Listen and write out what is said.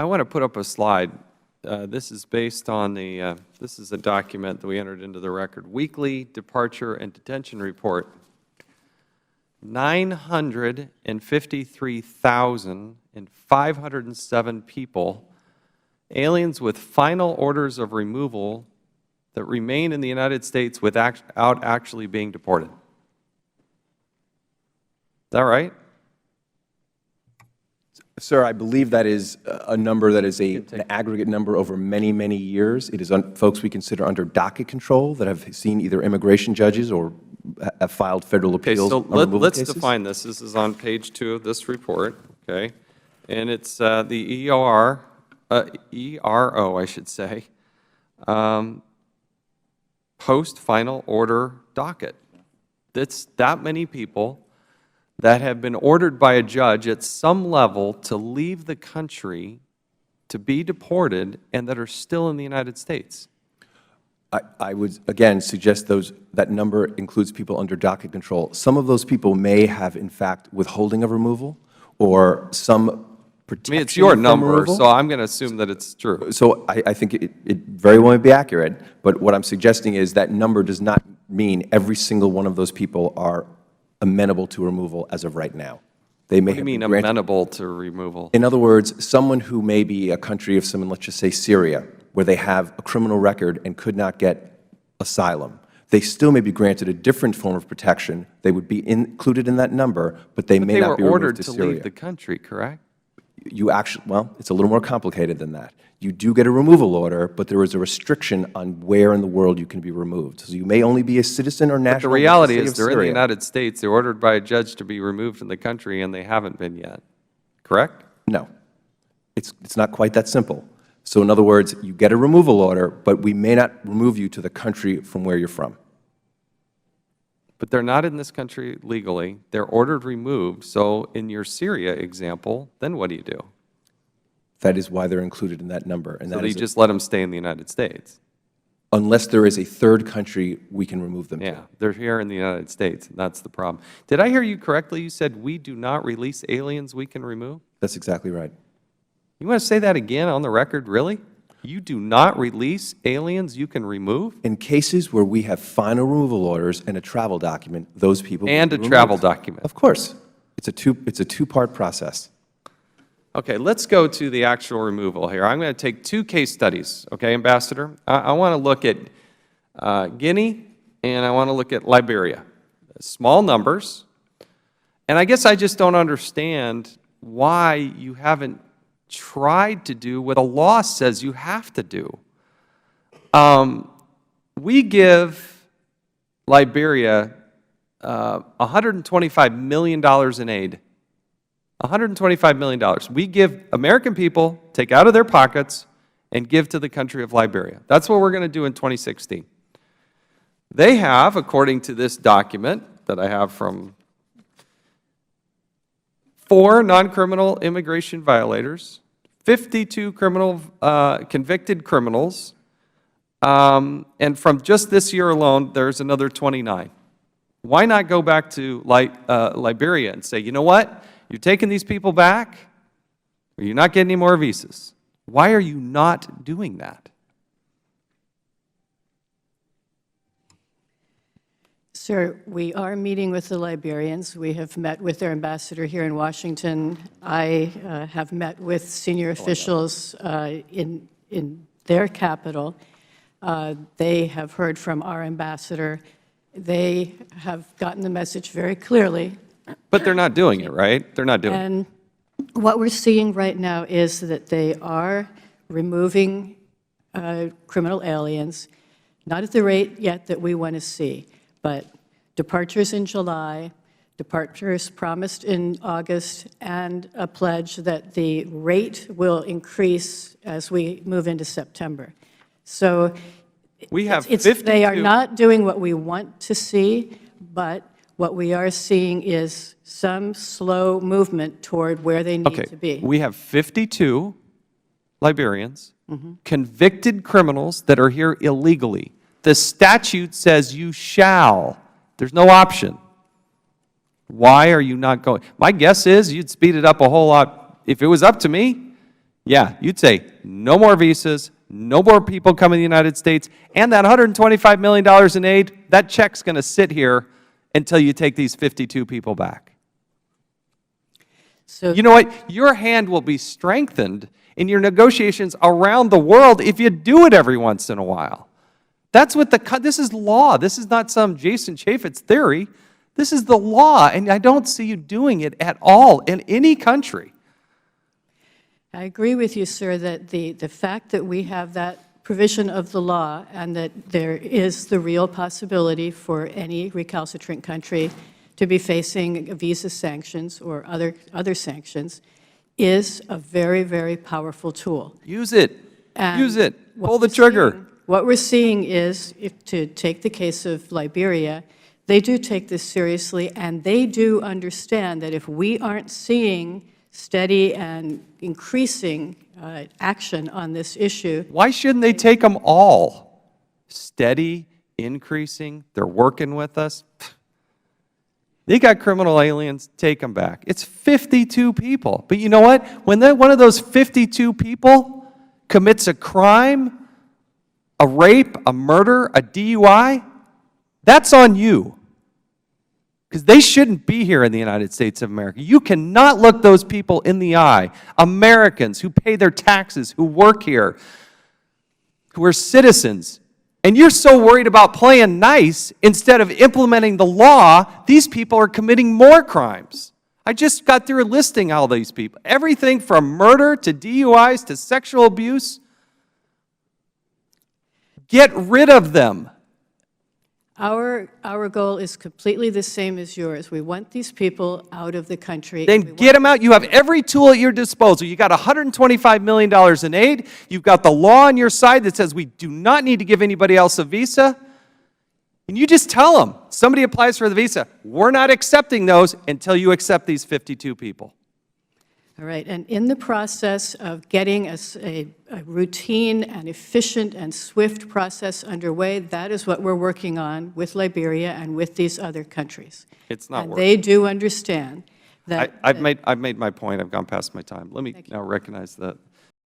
I want to put up a slide. This is based on the, this is a document that we entered into the record, Weekly Departure and Detention Report. 953,507 people, aliens with final orders of removal that remain in the United States without actually being deported. Is that right? Sir, I believe that is a number that is an aggregate number over many, many years. It is folks we consider under docket control that have seen either immigration judges or have filed Federal appeals. Okay, so let's define this. This is on page 2 of this report, okay? And it's the ERO, I should say, post-final order docket. That's that many people that have been ordered by a judge at some level to leave the country, to be deported, and that are still in the United States. I would, again, suggest that number includes people under docket control. Some of those people may have, in fact, withholding of removal or some protection. I mean, it's your number, removal. so I'm going to assume that it's true. So I think it very well may be accurate, but what I'm suggesting is that number does not mean every single one of those people are amenable to removal as of right now. They may What do you mean amenable to removal? In other words, someone who may be a country of someone, let's just say Syria, where they have a criminal record and could not get asylum, they still may be granted a different form of protection. They would be included in that number, but they may not be removed to Syria. But they were ordered to leave the country, correct? You actually, well, it's a little more complicated than that. You do get a removal order, but there is a restriction on where in the world you can be removed. So you may only be a citizen or national. But the reality is they're in the United States. They're ordered by a judge to be removed from the country, and they haven't been yet. Correct? No. It's not quite that simple. So in other words, you get a removal order, but we may not remove you to the country from where you're from. But they're not in this country legally. They're ordered removed. So in your Syria example, then what do you do? That is why they're included in that number. And so that you just let them stay in the United States? Unless there is a third country we can remove them to. Yeah, they're here in the United States, and that's the problem. Did I hear you correctly? You said we do not release aliens we can remove? That's exactly right. You want to say that again on the record, really? You do not release aliens you can remove? In cases where we have final removal orders and a travel document, those people and a travel document. Of course. It's a two-part process. Okay, let's go to the actual removal here. I'm going to take 2 case studies, okay, Ambassador? I want to look at Guinea and I want to look at Liberia. Small numbers. And I guess I just don't understand why you haven't tried to do what a law says you have to do. We give Liberia $125 million in aid. $125 million. We give American people, take out of their pockets, and give to the country of Liberia. That's what we're going to do in 2016. They have, according to this document that I have from 4 non-criminal immigration violators, 52 convicted criminals, and from just this year alone, there's another 29. Why not go back to Liberia and say, you know what? You're taking these people back, or you're not getting any more visas. Why are you not doing that? Sir, we are meeting with the Liberians. We have met with their ambassador here in Washington. I have met with senior officials in their capital. They have heard from our ambassador. They have gotten the message very clearly. But they're not doing it, right? They're not doing it. And what we're seeing right now is that they are removing criminal aliens, not at the rate yet that we want to see, but departures in July, departures promised in August, and a pledge that the rate will increase as we move into September. So we have 52. They are not doing what we want to see, but what we are seeing is some slow movement toward where they need to be. We have 52 Liberians, convicted criminals that are here illegally. The statute says you shall. There's no option. Why are you not going? My guess is you'd speed it up a whole lot. If it was up to me, Yeah, you'd say, no more visas, no more people coming to the United States, and that $125 million in aid, that check's going to sit here until you take these 52 people back. So You know what? Your hand will be strengthened in your negotiations around the world if you do it every once in a while. That's what this is law. This is not some Jason Chaffetz theory. This is the law, and I don't see you doing it at all in any country. I agree with you, sir, that the fact that we have that provision of the law and that there is the real possibility for any recalcitrant country to be facing visa sanctions or other sanctions is a very, very powerful tool. Use it. And Use it. what Pull the we're trigger. seeing- What we're seeing is, to take the case of Liberia, they do take this seriously, and they do understand that if we aren't seeing steady and increasing action on this issue, Why shouldn't they take them all? Steady, increasing, they're working with us. They got criminal aliens, take them back. It's 52 people. But you know what? When one of those 52 people commits a crime, a rape, a murder, a DUI, that's on you. Because they shouldn't be here in the United States of America. You cannot look those people in the eye, Americans who pay their taxes, who work here, who are citizens, and you're so worried about playing nice instead of implementing the law. These people are committing more crimes. I just got through listing all these people. Everything from murder to DUIs to sexual abuse. Get rid of them. our goal is completely the same as yours. We want these people out of the country. Then get them out. You have every tool at your disposal. You got $125 million in aid. You've got the law on your side that says we do not need to give anybody else a visa. And you just tell them, somebody applies for the visa, we're not accepting those until you accept these 52 people. All right, and in the process of getting a routine and efficient and swift process underway, that is what we're working on with Liberia and with these other countries. It's not and working. they do understand that. I've made my point. I've gone past my time. Let me now recognize the